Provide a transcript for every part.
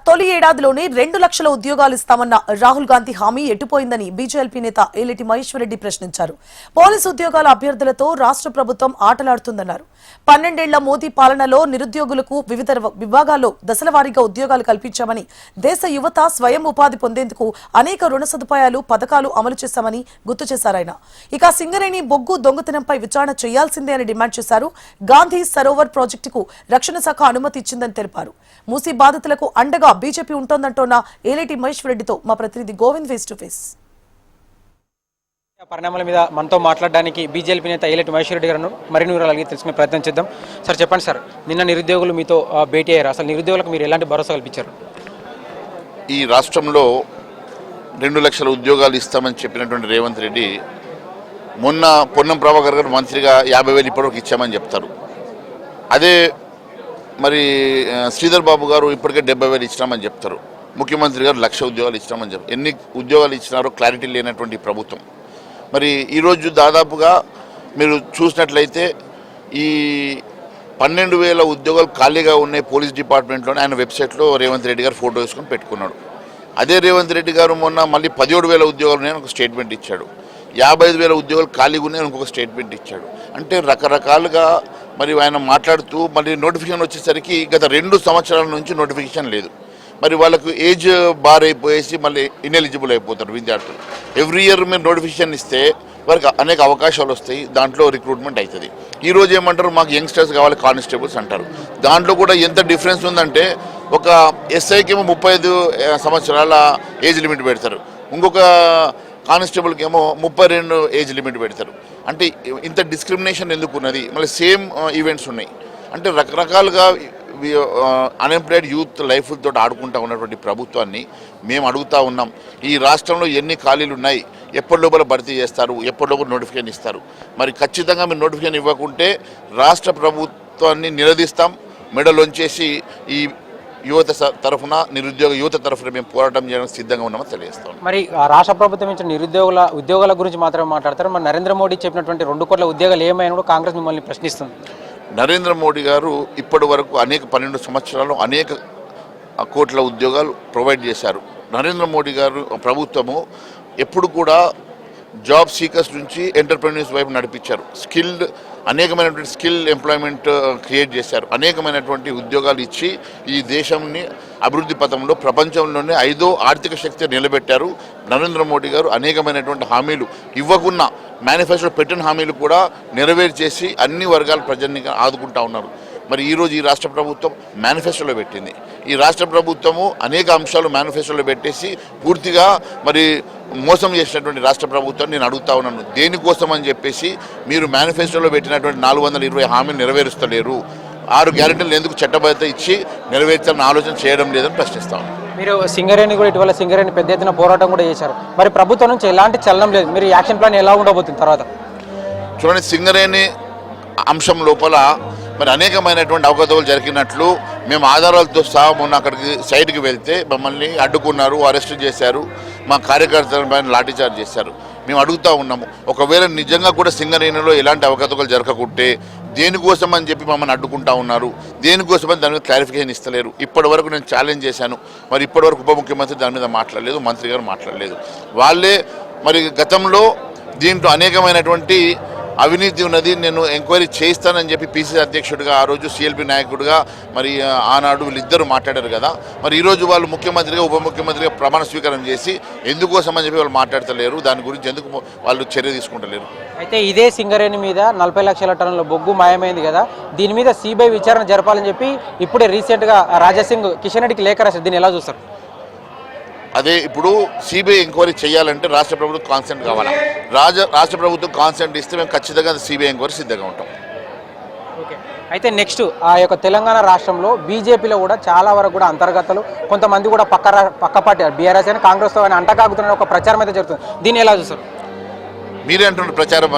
తొలి ఏడాదిలోనే 2 లక్షల ఉద్యోగాలు ఇస్తామన్న రాహుల్ గాంధీ హామీ ఎటుపోయిందని బీజేపీ నేత ఏలేటి మహేశ్వర్ రెడ్డి ప్రశ్నించారు. పోలీసు ఉద్యోగాల అభ్యర్థులతో రాష్ట్ర ప్రభుత్వం ఆటలాడుతుందన్నారు. 12 ఏళ్ల మోదీ పాలనలో నిరుద్యోగులకు వివిధ విభాగాల్లో దశలవారీగా ఉద్యోగాలు కల్పించామని, దేశ యువత స్వయం ఉపాధి పొందేందుకు అనేక రుణ సదుపాయాలు పథకాలు అమలు చేశామని గుర్తు చేశారాయన. ఇక సింగరేణి బొగ్గు దొంగతనంపై విచారణ చేయాల్సిందే అని డిమాండ్ చేశారు. గాంధీ సరోవర్ ప్రాజెక్టుకు రక్షణ శాఖ అనుమతి ఇచ్చిందని తెలిపారు. మూసీ బాధితులకు అండగా బీజేపీ ఉంటోందంటోన్న ఏలేటి మహేశ్వర్ రెడ్డితో మా ప్రతినిధి గోవింద్ ఫేస్ టు ఫేస్. పరిణామాల మీద మనతో మాట్లాడడానికి బీజేపీ నేత ఏలేటి మహేశ్వర్ రెడ్డి గారు మరిన్ని వివరాలు అడిగి తెలుసుకునే ప్రయత్నం చేద్దాం. సార్ చెప్పండి సార్, నిన్న నిరుద్యోగులు మీతో భేటీ అయ్యారు. అసలు నిరుద్యోగులకు మీరు ఎలాంటి భరోసా కల్పించారు? ఈ రాష్ట్రంలో 2 లక్షల ఉద్యోగాలు ఇస్తామని చెప్పినటువంటి రేవంత్ రెడ్డి మొన్న పొన్నం ప్రభాకర్ గారు మంత్రిగా 50,000 ఇప్పటివరకు ఇచ్చామని చెప్తారు. అదే మరి శ్రీధర్ బాబు గారు ఇప్పటికే 70,000 ఇచ్చినామని చెప్తారు. ముఖ్యమంత్రి గారు 1,00,000 ఉద్యోగాలు ఇచ్చినామని చెప్తారు. ఎన్ని ఉద్యోగాలు ఇచ్చినారో క్లారిటీ లేనటువంటి ప్రభుత్వం. మరి ఈరోజు దాదాపుగా మీరు చూసినట్లయితే ఈ 12,000 ఉద్యోగాలు ఖాళీగా ఉన్నాయి పోలీస్ డిపార్ట్మెంట్లోనే. ఆయన వెబ్సైట్లో రేవంత్ రెడ్డి గారు ఫోటో వేసుకొని పెట్టుకున్నాడు. అదే రేవంత్ రెడ్డి గారు మొన్న మళ్ళీ 17,000 ఉద్యోగాలు ఉన్నాయని ఒక స్టేట్మెంట్ ఇచ్చాడు. 55,000 ఉద్యోగాలు ఖాళీగా ఉన్నాయని ఇంకొక స్టేట్మెంట్ ఇచ్చాడు. అంటే రకరకాలుగా మరి ఆయన మాట్లాడుతూ మళ్ళీ నోటిఫికేషన్ వచ్చేసరికి గత 2 సంవత్సరాల నుంచి నోటిఫికేషన్ లేదు. మరి వాళ్ళకు ఏజ్ బార్ అయిపోయేసి మళ్ళీ ఇన్ఎలిజిబుల్ అయిపోతారు విద్యార్థులు. ఎవ్రీ ఇయర్ మీరు నోటిఫికేషన్ ఇస్తే వారికి అనేక అవకాశాలు వస్తాయి, దాంట్లో రిక్రూట్మెంట్ అవుతుంది. ఈరోజు ఏమంటారు, మాకు యంగ్స్టర్స్ కావాలి కానిస్టేబుల్స్ అంటారు. దాంట్లో కూడా ఎంత డిఫరెన్స్ ఉందంటే ఒక ఎస్ఐకి ఏమో 35 సంవత్సరాల ఏజ్ లిమిట్ పెడతారు, ఇంకొక కానిస్టేబుల్కి ఏమో 32 ఏజ్ లిమిట్ పెడతారు. అంటే ఇంత డిస్క్రిమినేషన్ ఎందుకు ఉన్నది? మళ్ళీ సేమ్ ఈవెంట్స్ ఉన్నాయి. అంటే రకరకాలుగా అన్ఎంప్లాయిడ్ యూత్ లైఫ్తో ఆడుకుంటూ ఉన్నటువంటి ప్రభుత్వాన్ని మేము అడుగుతూ ఉన్నాం. ఈ రాష్ట్రంలో ఎన్ని ఖాళీలు ఉన్నాయి, ఎప్పటిలోపల భర్తీ చేస్తారు, ఎప్పటిలోపల నోటిఫికేషన్ ఇస్తారు? మరి ఖచ్చితంగా మీరు నోటిఫికేషన్ ఇవ్వకుంటే రాష్ట్ర ప్రభుత్వాన్ని నిలదీస్తాం, మెడలోంచేసి ఈ యువత తరఫున నిరుద్యోగ యువత తరఫున మేము పోరాటం చేయడానికి సిద్ధంగా ఉన్నామని తెలియజేస్తాం. మరి రాష్ట్ర ప్రభుత్వం ఇచ్చిన ఉద్యోగాల గురించి మాత్రమే మాట్లాడతారు. మరి నరేంద్ర మోడీ చెప్పినటువంటి 2 కోట్ల ఉద్యోగాలు ఏమైనా కూడా కాంగ్రెస్ మిమ్మల్ని ప్రశ్నిస్తుంది. నరేంద్ర మోడీ గారు ఇప్పటి వరకు 12 సంవత్సరాల్లో అనేక కోట్ల ఉద్యోగాలు ప్రొవైడ్ చేశారు. నరేంద్ర మోడీ గారు ప్రభుత్వము ఎప్పుడు కూడా జాబ్ సీకర్స్ నుంచి ఎంటర్ప్రెన్యూర్స్ వైపు నడిపించారు. అనేకమైనటువంటి స్కిల్ ఎంప్లాయ్మెంట్ క్రియేట్ చేశారు. అనేకమైనటువంటి ఉద్యోగాలు ఇచ్చి ఈ దేశాన్ని అభివృద్ధి పథంలో ప్రపంచంలోనే 5వ ఆర్థిక శక్తి నిలబెట్టారు. నరేంద్ర మోడీ గారు అనేకమైనటువంటి హామీలు ఇవ్వకున్న మేనిఫెస్టో పెట్టిన హామీలు కూడా నెరవేర్చేసి అన్ని వర్గాల ప్రజల్ని ఆదుకుంటా ఉన్నారు. మరి ఈరోజు ఈ రాష్ట్ర ప్రభుత్వం మేనిఫెస్టోలో పెట్టింది. ఈ రాష్ట్ర ప్రభుత్వము అనేక అంశాలు మేనిఫెస్టోలో పెట్టేసి పూర్తిగా మరి మోసం చేసినటువంటి రాష్ట్ర ప్రభుత్వం నేను అడుగుతా ఉన్నాను, దేనికోసం అని చెప్పేసి మీరు మేనిఫెస్టోలో పెట్టినటువంటి 420 హామీలు నెరవేరుస్తలేరు? 6 గ్యారెంటీలు ఎందుకు చట్టబద్ధత ఇచ్చి నెరవేర్చాలని ఆలోచన చేయడం లేదని ప్రశ్నిస్తాను. మీరు సింగరేణి కూడా ఇటీవల సింగరేణి పెద్ద ఎత్తున పోరాటం కూడా చేశారు. మరి ప్రభుత్వం నుంచి ఎలాంటి చలనం లేదు. మీరు యాక్షన్ ప్లాన్ ఎలా ఉండబోతుంది తర్వాత? చూడండి, సింగరేణి అంశం లోపల మరి అనేకమైనటువంటి అవకతవకలు జరిగినట్లు మేము ఆధారాలతో సహా మొన్న అక్కడికి సైడ్కి వెళ్తే మమ్మల్ని అడ్డుకున్నారు, అరెస్ట్ చేశారు, మా కార్యకర్తల పైన లాఠీచార్జ్ చేశారు. మేము అడుగుతూ ఉన్నాము, ఒకవేళ నిజంగా కూడా సింగరేణిలో ఎలాంటి అవకతవకలు జరగకుంటే దేనికోసం అని చెప్పి మమ్మల్ని అడ్డుకుంటా ఉన్నారు, దేనికోసమని దాని మీద క్లారిఫికేషన్ ఇస్తలేరు. ఇప్పటి వరకు నేను ఛాలెంజ్ చేశాను, మరి ఇప్పటి వరకు ఉప ముఖ్యమంత్రి దాని మీద మాట్లాడలేదు, మంత్రి గారు మాట్లాడలేదు. వాళ్ళే మరి గతంలో దీంట్లో అనేకమైనటువంటి అవినీతి ఉన్నది, నేను ఎంక్వైరీ చేయిస్తానని చెప్పి పిసిసి అధ్యక్షుడిగా ఆ రోజు సిఎల్పి నాయకుడిగా మరి ఆనాడు వీళ్ళిద్దరూ మాట్లాడారు కదా. మరి ఈరోజు వాళ్ళు ముఖ్యమంత్రిగా ఉప ముఖ్యమంత్రిగా ప్రమాణ స్వీకారం చేసి ఎందుకోసం అని చెప్పి వాళ్ళు మాట్లాడతలేరు, దాని గురించి ఎందుకు వాళ్ళు చర్య తీసుకుంటలేరు? అయితే ఇదే సింగరేణి మీద 40 లక్షల టన్నుల బొగ్గు మాయమైంది కదా, దీని మీద సిబిఐ విచారణ జరపాలని చెప్పి ఇప్పుడే రీసెంట్గా రాజాసింగ్ కిషన్ రెడ్డికి లేఖ రాశారు. దీన్ని ఎలా చూస్తారు? అదే ఇప్పుడు సిబిఐ ఎంక్వైరీ చేయాలంటే రాష్ట్ర ప్రభుత్వం కాన్సెంట్ కావాలా? రాష్ట్ర ప్రభుత్వం కాన్సెంట్ ఇస్తే మేము ఖచ్చితంగా సిబిఐ ఎంక్వైరీ సిద్ధంగా ఉంటాం. ఓకే, అయితే నెక్స్ట్ ఆ యొక్క తెలంగాణ రాష్ట్రంలో బీజేపీలో కూడా చాలా వరకు కూడా అంతర్గతలు, కొంతమంది కూడా పక్క పార్టీ బీఆర్ఎస్ అని కాంగ్రెస్తో అని అంటకాగుతున్న ఒక ప్రచారం అయితే జరుగుతుంది. దీన్ని ఎలా చూస్తారు? మీరే అంటున్నారు ప్రచారం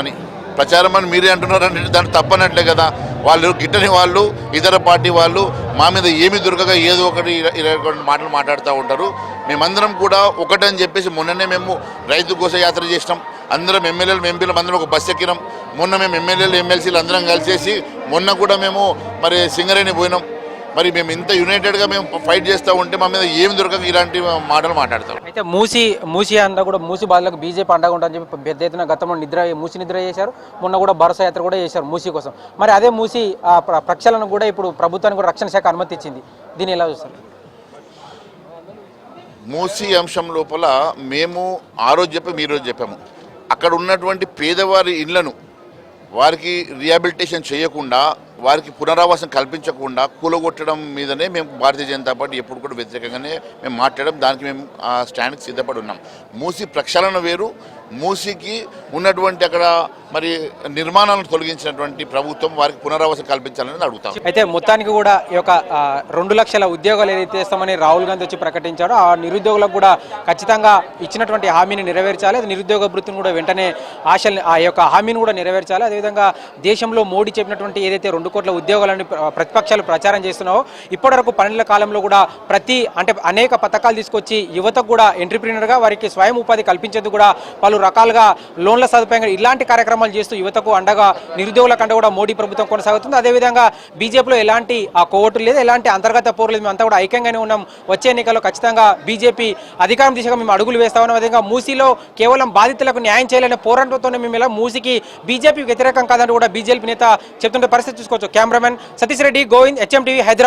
అని మీరే అంటున్నారంటే దాన్ని తప్పనట్లే కదా. వాళ్ళు గిట్టని వాళ్ళు, ఇతర పార్టీ వాళ్ళు మా మీద ఏమి దొరకగా ఏదో ఒకటి 21 మాటలు మాట్లాడుతూ ఉంటారు. మేమందరం కూడా ఒకటని చెప్పేసి మొన్ననే మేము రైతు కోసం యాత్ర చేసినాం. అందరం ఎమ్మెల్యేలు ఎంపీలు అందరం ఒక బస్సు ఎక్కినాం. మొన్న మేము ఎమ్మెల్యేలు ఎమ్మెల్సీలు అందరం కలిసేసి మొన్న కూడా మేము మరి సింగరేణి పోయినాం. మరి మేము ఇంత యునైటెడ్గా మేము ఫైట్ చేస్తూ ఉంటే మా మీద ఏం దొరకక ఇలాంటి మాటలు మాట్లాడతాం. అయితే మూసి అంతా కూడా మూసి బాధలకు బీజేపీ అండగా ఉంటుందని చెప్పి పెద్ద ఎత్తున గతంలో మూసి నిద్ర చేశారు. మొన్న కూడా భరోసా యాత్ర కూడా చేశారు మూసి కోసం. మరి అదే మూసి ప్రక్షాళన కూడా ఇప్పుడు ప్రభుత్వానికి కూడా రక్షణ శాఖ అనుమతి ఇచ్చింది. దీన్ని ఎలా చూస్తారు? మూసీ అంశం లోపల మేము ఆ రోజు చెప్పాము, ఈ రోజు చెప్పాము. అక్కడ ఉన్నటువంటి పేదవారి ఇళ్లను వారికి రిహాబిలిటేషన్ చేయకుండా, వారికి పునరావాసం కల్పించకుండా కూలగొట్టడం మీదనే మేము భారతీయ జనతా పార్టీ ఎప్పుడు కూడా వ్యతిరేకంగానే మేము మాట్లాడడం. దానికి మేము ఆ స్టాండ్కి సిద్ధపడి ఉన్నాం. మూసీ ప్రక్షాళన వేరు, మూసీకి ఉన్నటువంటి అక్కడ మరి నిర్మాణాలను తొలగించినటువంటి ప్రభుత్వం వారికి పునరావాసం కల్పించాలని అడుగుతాం. అయితే మొత్తానికి కూడా ఈ యొక్క 2 లక్షల ఉద్యోగాలు ఏదైతే ఇస్తామని రాహుల్ గాంధీ వచ్చి ప్రకటించారో ఆ నిరుద్యోగులకు కూడా ఖచ్చితంగా ఇచ్చినటువంటి హామీని నెరవేర్చాలి. అది నిరుద్యోగ వృత్తిని కూడా వెంటనే ఆ యొక్క హామీని కూడా నెరవేర్చాలి. అదేవిధంగా దేశంలో మోడీ చెప్పినటువంటి ఏదైతే 2 కోట్ల ఉద్యోగాలని ప్రతిపక్షాలు ప్రచారం చేస్తున్నావో ఇప్పటివరకు 12 కాలంలో కూడా అనేక పథకాలు తీసుకొచ్చి యువతకు కూడా ఎంటర్‌ప్రెన్యూర్‌గా వారికి స్వయం ఉపాధి కల్పించేందుకు కూడా పలు రకాలుగా లోన్ల సదుపాయంగా ఇలాంటి కార్యక్రమాలు చేస్తూ యువతకు అండగా నిరుద్యోగులకు అండగా కూడా మోడీ ప్రభుత్వం కొనసాగుతుంది. అదేవిధంగా బీజేపీలో ఎలాంటి కోవట్లు లేదు, ఎలాంటి అంతర్గత పోరు లేదు. మేమంతా కూడా ఐక్యంగానే ఉన్నాం. వచ్చే ఎన్నికల్లో ఖచ్చితంగా బీజేపీ అధికారం దిశగా మేము అడుగులు వేస్తామన్న విధంగా మూసీలో కేవలం బాధితులకు న్యాయం చేయాలనే పోరాటంతోనే మేము ఇలా మూసీకి బీజేపీ వ్యతిరేకం కాదని కూడా బీజేపీ నేత చెప్తుంటే పరిస్థితి చూసుకోవచ్చు. Cameraman Satish Reddy, Govind, HM TV, Hyderabad.